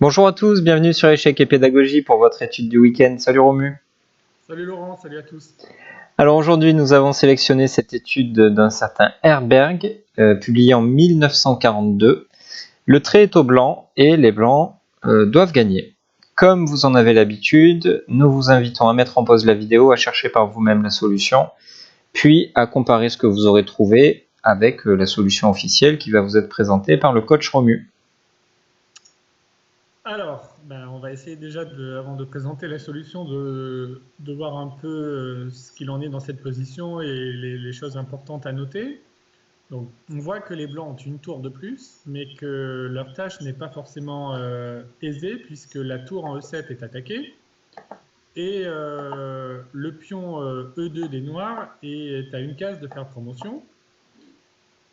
Bonjour à tous, bienvenue sur Échec et Pédagogie pour votre étude du week-end. Salut Romu. Salut Laurent, salut à tous. Alors aujourd'hui, nous avons sélectionné cette étude d'un certain Herberg, publiée en 1942. Le trait est au blanc et les blancs doivent gagner. Comme vous en avez l'habitude, nous vous invitons à mettre en pause la vidéo, à chercher par vous-même la solution, puis à comparer ce que vous aurez trouvé avec la solution officielle qui va vous être présentée par le coach Romu. Alors, on va essayer déjà, avant de présenter la solution, de voir un peu ce qu'il en est dans cette position et les choses importantes à noter. Donc, on voit que les blancs ont une tour de plus, mais que leur tâche n'est pas forcément aisée, puisque la tour en E7 est attaquée, et le pion E2 des noirs est à une case de faire promotion.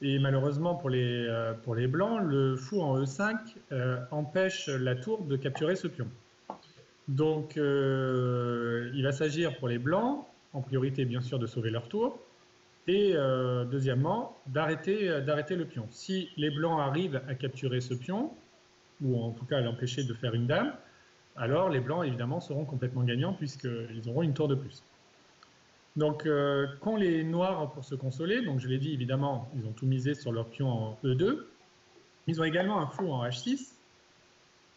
Et malheureusement pour les blancs, le fou en E5 empêche la tour de capturer ce pion. Donc il va s'agir pour les blancs, en priorité bien sûr de sauver leur tour, et deuxièmement d'arrêter le pion. Si les blancs arrivent à capturer ce pion, ou en tout cas à l'empêcher de faire une dame, alors les blancs évidemment seront complètement gagnants puisqu'ils auront une tour de plus. Donc, qu'ont les noirs pour se consoler? Donc, je l'ai dit, évidemment, ils ont tout misé sur leur pion en E2. Ils ont également un fou en H6,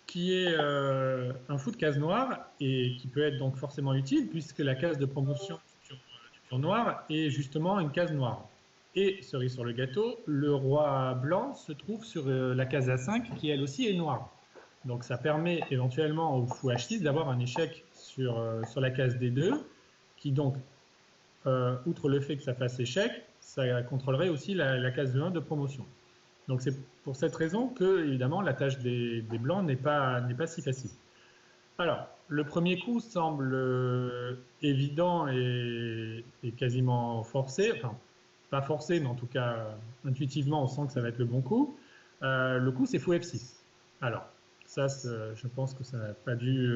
qui est un fou de case noire, et qui peut être donc forcément utile, puisque la case de promotion du pion noir est justement une case noire. Et, cerise sur le gâteau, le roi blanc se trouve sur la case A5, qui elle aussi est noire. Donc, ça permet éventuellement au fou H6 d'avoir un échec sur la case D2, qui donc outre le fait que ça fasse échec, ça contrôlerait aussi la case de 1 de promotion. Donc c'est pour cette raison que, évidemment, la tâche des blancs n'est pas si facile. Alors, le premier coup semble évident et quasiment forcé, enfin, pas forcé, mais en tout cas, intuitivement, on sent que ça va être le bon coup. Le coup, c'est fou F6. Alors, ça, je pense que ça n'a pas dû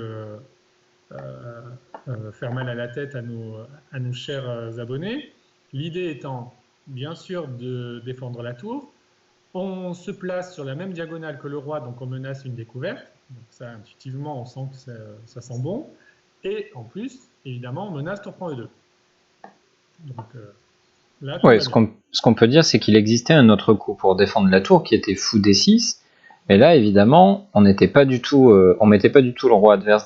faire mal à la tête à nos chers abonnés. L'idée étant, bien sûr, de défendre la tour. On se place sur la même diagonale que le roi, donc on menace une découverte. Donc ça, intuitivement, on sent que ça sent bon. Et en plus, évidemment, on menace tour prend E2. Donc là, tout Ouais, va bien. ce qu'on peut dire, c'est qu'il existait un autre coup pour défendre la tour qui était fou D6. Et là, évidemment, on mettait pas du tout le roi adverse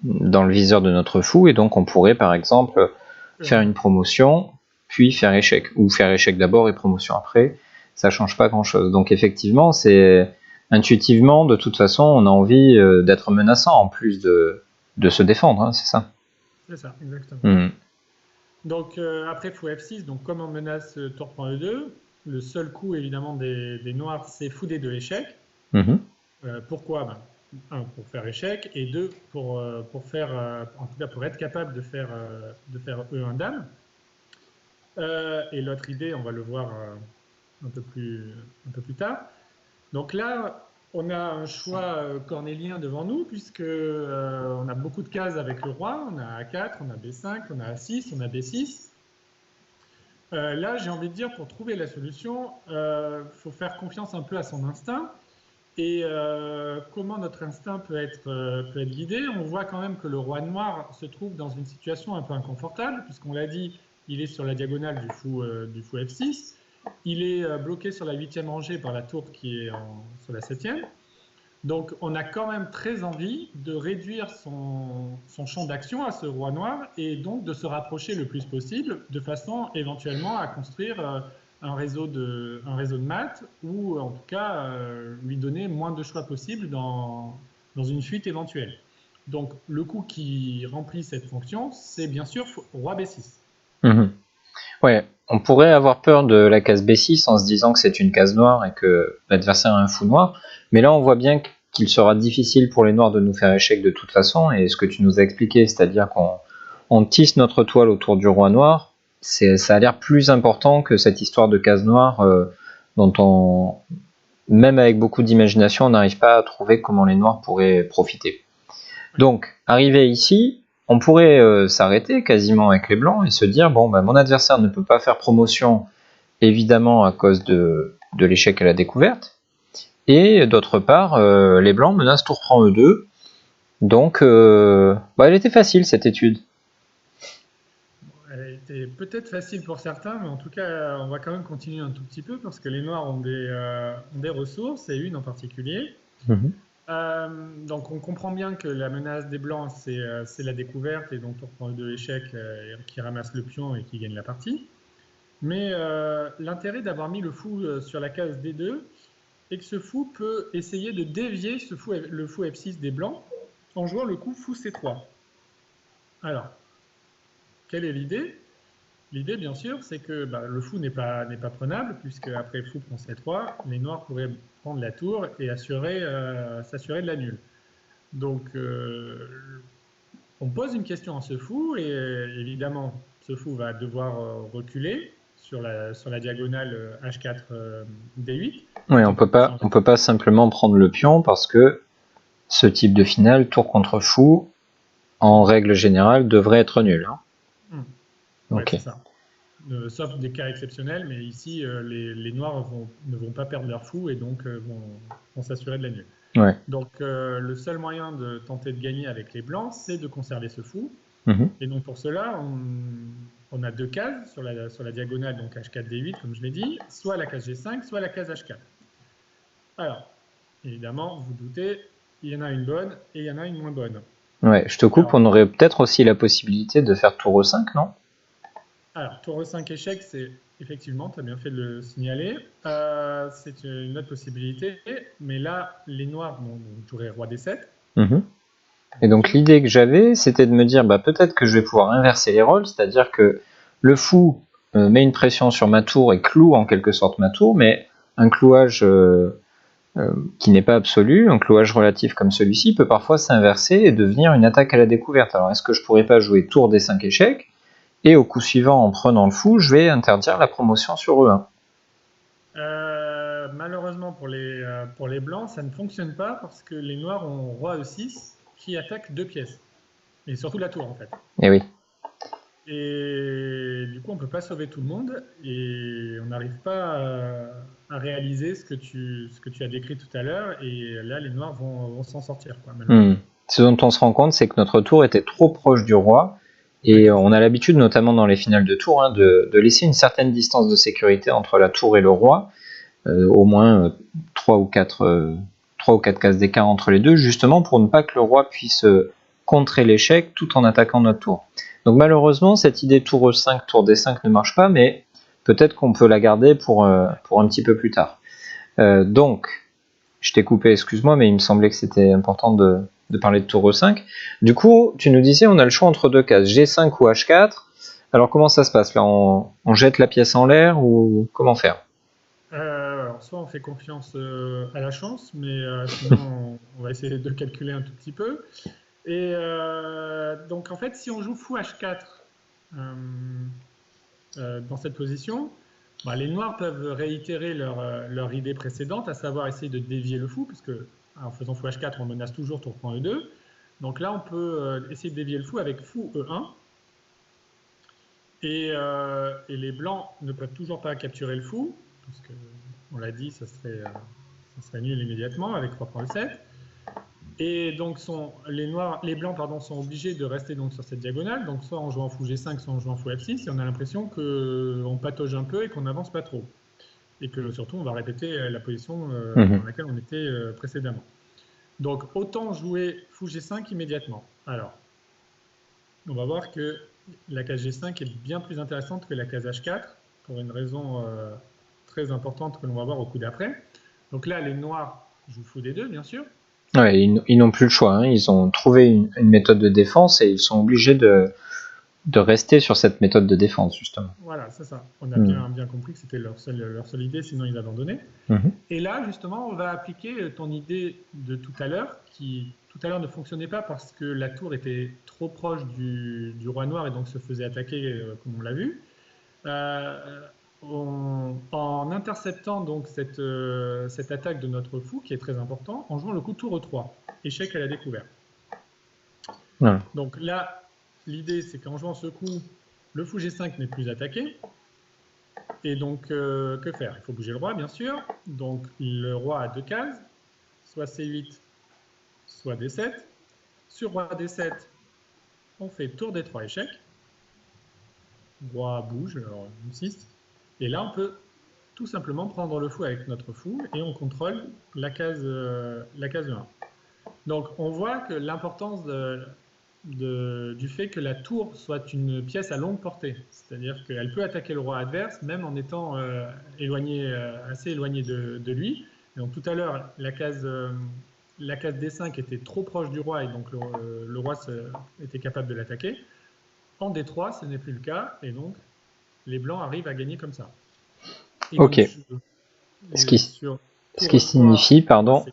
dans le viseur de notre fou, et donc on pourrait, par exemple, faire une promotion, puis faire échec, ou faire échec d'abord et promotion après. Ça change pas grand-chose. Donc effectivement, c'est intuitivement, de toute façon, on a envie d'être menaçant en plus de se défendre, hein, c'est ça. C'est ça, exactement. Mmh. Donc après, fou F6, donc comme on menace tour prend E2, le seul coup évidemment des noirs, c'est fou D2 échec. Mmh. Pourquoi? Un, pour faire échec, et deux, pour faire, en tout cas pour être capable de faire E1 dame. Et l'autre idée, on va le voir un peu plus tard. Donc là, on a un choix cornélien devant nous, puisque on a beaucoup de cases avec le roi. On a A4, on a B5, on a A6, on a B6. Là, j'ai envie de dire, pour trouver la solution, faut faire confiance un peu à son instinct. Et comment notre instinct peut être guidé? On voit quand même que le roi noir se trouve dans une situation un peu inconfortable, puisqu'on l'a dit, il est sur la diagonale du fou F6. Il est bloqué sur la 8e rangée par la tour qui est sur la 7e. Donc on a quand même très envie de réduire son champ d'action à ce roi noir, et donc de se rapprocher le plus possible, de façon éventuellement à construire un réseau de maths, ou en tout cas lui donner moins de choix possibles dans une fuite éventuelle. Donc le coup qui remplit cette fonction, c'est bien sûr roi B6. Mmh. Ouais, on pourrait avoir peur de la case B6 en se disant que c'est une case noire et que l'adversaire a un fou noir, mais là on voit bien qu'il sera difficile pour les noirs de nous faire échec de toute façon, et ce que tu nous as expliqué, c'est-à-dire qu'on tisse notre toile autour du roi noir, ça a l'air plus important que cette histoire de case noire dont on, même avec beaucoup d'imagination, on n'arrive pas à trouver comment les noirs pourraient profiter. Donc, arrivé ici, on pourrait s'arrêter quasiment avec les blancs et se dire, bon, mon adversaire ne peut pas faire promotion, évidemment, à cause de l'échec à la découverte. Et d'autre part, les blancs menacent tour prend E2. Donc, elle était facile cette étude. Elle était peut-être facile pour certains, mais en tout cas, on va quand même continuer un tout petit peu parce que les noirs ont des ressources, et une en particulier. Mhm. Donc on comprend bien que la menace des blancs, c'est la découverte, et donc tour prend E2 échec qui ramasse le pion et qui gagne la partie. Mais l'intérêt d'avoir mis le fou sur la case D2 est que ce fou peut essayer de dévier le fou F6 des blancs en jouant le coup fou C3. Alors, quelle est l'idée? L'idée, bien sûr, c'est que le fou n'est pas prenable, puisque après fou prend C3, les noirs pourraient prendre la tour et s'assurer de la nulle. Donc, on pose une question à ce fou, et évidemment, ce fou va devoir reculer sur la diagonale H4 D8. Ouais, Donc, on peut pas simplement prendre le pion parce que ce type de finale, tour contre fou, en règle générale, devrait être nul. Hein. Ouais, Ok. c'est ça. Sauf des cas exceptionnels, mais ici, les noirs ne vont pas perdre leur fou et donc vont s'assurer de la nulle. Ouais. Donc, le seul moyen de tenter de gagner avec les blancs, c'est de conserver ce fou. Mhm. Et donc, pour cela, on a deux cases sur la diagonale, donc H4, D8, comme je l'ai dit, soit la case G5, soit la case H4. Alors, évidemment, vous doutez, il y en a une bonne et il y en a une moins bonne. Ouais, je te coupe, Alors, on aurait peut-être aussi la possibilité de faire tour E5, non? tour E5 échec, c'est effectivement, tu as bien fait de le signaler. C'est une autre possibilité, mais là, les noirs joueraient roi D7, Mhm. Et bien donc sûr. l'idée que j'avais, c'était de me dire, peut-être que je vais pouvoir inverser les rôles, c'est-à-dire que le fou met une pression sur ma tour et cloue en quelque sorte ma tour, mais un clouage qui n'est pas absolu, un clouage relatif comme celui-ci, peut parfois s'inverser et devenir une attaque à la découverte. Alors est-ce que je pourrais pas jouer tour D5 échec, et au coup suivant, en prenant le fou, je vais interdire la promotion sur E1? Malheureusement pour les blancs, ça ne fonctionne pas parce que les noirs ont roi E6 qui attaque deux pièces, et surtout la tour en fait. Eh oui. Et du coup, on ne peut pas sauver tout le monde et on n'arrive pas à réaliser ce que tu as décrit tout à l'heure. Et là, les noirs vont s'en sortir, quoi, malheureusement. Ce dont on se rend compte, c'est que notre tour était trop proche du roi, Ouais, et c'est on ça. a l'habitude, notamment dans les finales de tour, de laisser une certaine distance de sécurité entre la tour et le roi, au moins 3 ou 4 cases d'écart entre les deux, justement pour ne pas que le roi puisse contrer l'échec tout en attaquant notre tour. Donc malheureusement, cette idée tour E5, tour D5 ne marche pas, mais peut-être qu'on peut la garder pour un petit peu plus tard. Donc, je t'ai coupé, excuse-moi, mais il me semblait que c'était important de parler de tour E5. Du coup, tu nous disais, on a le choix entre deux cases, G5 ou H4. Alors comment ça se passe là, on jette la pièce en l'air ou comment faire? Alors, soit on fait confiance à la chance, mais sinon, on va essayer de calculer un tout petit peu. Et donc, en fait, si on joue fou H4 euh, dans cette position, les noirs peuvent réitérer leur idée précédente, à savoir essayer de dévier le fou, parce que en faisant fou H4, on menace toujours tour prend E2. Donc là, on peut essayer de dévier le fou avec fou E1. Et les blancs ne peuvent toujours pas capturer le fou, parce que, on l'a dit, ça serait nul immédiatement avec roi prend E7. Et donc les blancs pardon, sont obligés de rester donc sur cette diagonale, donc soit en jouant fou G5, soit en jouant fou F6, et on a l'impression qu'on patauge un peu et qu'on n'avance pas trop. Et que surtout on va répéter la position dans laquelle on était précédemment. Donc autant jouer fou G5 immédiatement. Alors, on va voir que la case G5 est bien plus intéressante que la case H4, pour une raison très importante que l'on va voir au coup d'après. Donc là, les noirs jouent fou D2, bien sûr. Ouais, ils n'ont plus le choix, hein. Ils ont trouvé une méthode de défense et ils sont obligés de rester sur cette méthode de défense, justement. Voilà, c'est ça. On a bien compris que c'était leur seule idée, sinon ils abandonnaient. Et là, justement, on va appliquer ton idée de tout à l'heure, qui tout à l'heure ne fonctionnait pas parce que la tour était trop proche du roi noir et donc se faisait attaquer, comme on l'a vu. En interceptant donc cette attaque de notre fou, qui est très important, en jouant le coup tour E3, échec à la découverte. Ouais. Donc là, l'idée, c'est qu'en jouant ce coup, le fou G5 n'est plus attaqué. Et donc, que faire? Il faut bouger le roi, bien sûr. Donc, le roi a deux cases. soit C8, soit D7. Sur roi D7, on fait tour D3 échec. Roi bouge, alors 6. Et là, on peut tout simplement prendre le fou avec notre fou et on contrôle la case E1. Donc on voit que l'importance du fait que la tour soit une pièce à longue portée, c'est-à-dire qu'elle peut attaquer le roi adverse même en étant assez éloignée de lui. Et donc tout à l'heure, la case D5 était trop proche du roi et donc le roi était capable de l'attaquer. En D3, ce n'est plus le cas et donc les blancs arrivent à gagner comme ça. Et Ok. donc, Ce qui tour signifie, pardon,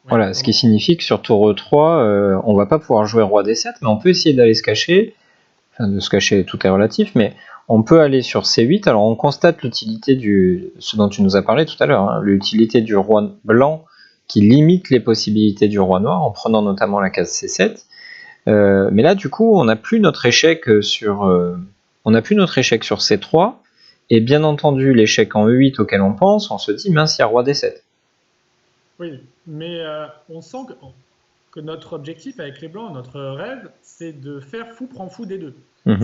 voilà, ce qui signifie que sur tour E3, on va pas pouvoir jouer roi D7, mais on peut essayer d'aller se cacher. Enfin, de se cacher, tout est relatif, mais on peut aller sur C8. Alors on constate l'utilité ce dont tu nous as parlé tout à l'heure, hein, l'utilité du roi blanc qui limite les possibilités du roi noir en prenant notamment la case C7. Mais là, du coup, on n'a plus notre échec sur C3. Et bien entendu, l'échec en E8 auquel on pense, on se dit, mince, il y a roi D7. Oui, mais on sent que notre objectif avec les blancs, notre rêve, c'est de faire fou prend fou D2.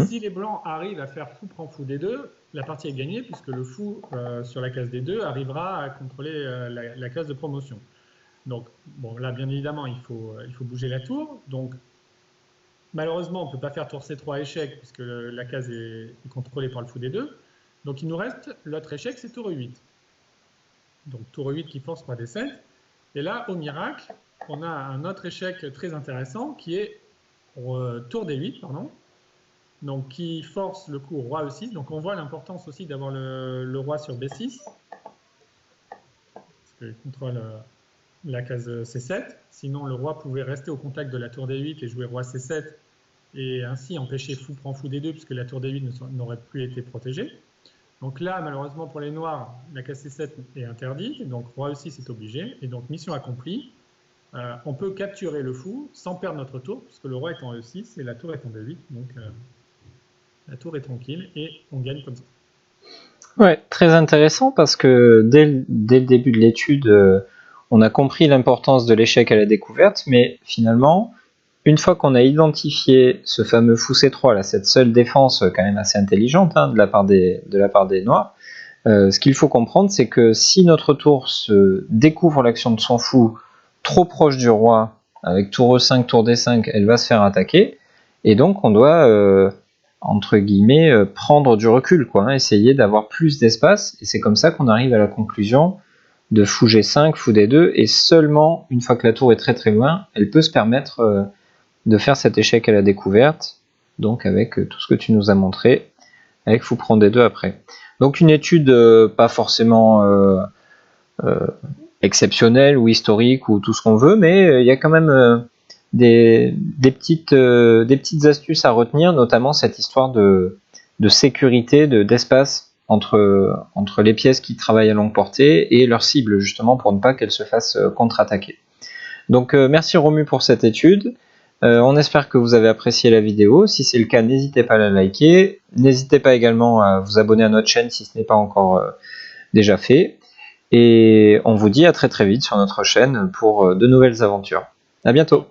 Si les blancs arrivent à faire fou prend fou D2, la partie est gagnée puisque le fou sur la case D2 arrivera à contrôler la case de promotion. Donc, bon, là, bien évidemment, il faut bouger la tour. Donc, malheureusement, on ne peut pas faire tour C3 échec puisque la case est contrôlée par le fou D2. Donc, il nous reste l'autre échec, c'est tour E8. Donc, tour E8 qui force roi D7. Et là, au miracle, on a un autre échec très intéressant qui est tour D8, pardon, donc qui force le coup au roi E6. Donc on voit l'importance aussi d'avoir le roi sur B6, parce qu'il contrôle la case C7. Sinon, le roi pouvait rester au contact de la tour D8 et jouer roi C7, et ainsi empêcher fou prend fou D2, puisque la tour D8 n'aurait plus été protégée. Donc là, malheureusement pour les noirs, la case C7 est interdite, donc roi E6 est obligé, et donc mission accomplie. On peut capturer le fou sans perdre notre tour, puisque le roi est en E6 et la tour est en B8, donc la tour est tranquille et on gagne comme ça. Ouais, très intéressant parce que dès le début de l'étude, on a compris l'importance de l'échec à la découverte, mais finalement, une fois qu'on a identifié ce fameux fou C3, là, cette seule défense quand même assez intelligente de la part des noirs, ce qu'il faut comprendre, c'est que si notre tour se découvre l'action de son fou trop proche du roi, avec tour E5, tour D5, elle va se faire attaquer, et donc on doit, entre guillemets, prendre du recul, essayer d'avoir plus d'espace, et c'est comme ça qu'on arrive à la conclusion de fou G5, fou D2, et seulement une fois que la tour est très très loin, elle peut se permettre de faire cet échec à la découverte, donc avec tout ce que tu nous as montré, avec fou prend D2 après. Donc une étude pas forcément exceptionnelle ou historique ou tout ce qu'on veut, mais il y a quand même des petites astuces à retenir, notamment cette histoire de sécurité, d'espace entre les pièces qui travaillent à longue portée et leur cible, justement pour ne pas qu'elles se fassent contre-attaquer. Donc merci Romu pour cette étude. On espère que vous avez apprécié la vidéo. Si c'est le cas, n'hésitez pas à la liker. N'hésitez pas également à vous abonner à notre chaîne si ce n'est pas encore déjà fait. Et on vous dit à très très vite sur notre chaîne pour de nouvelles aventures. À bientôt.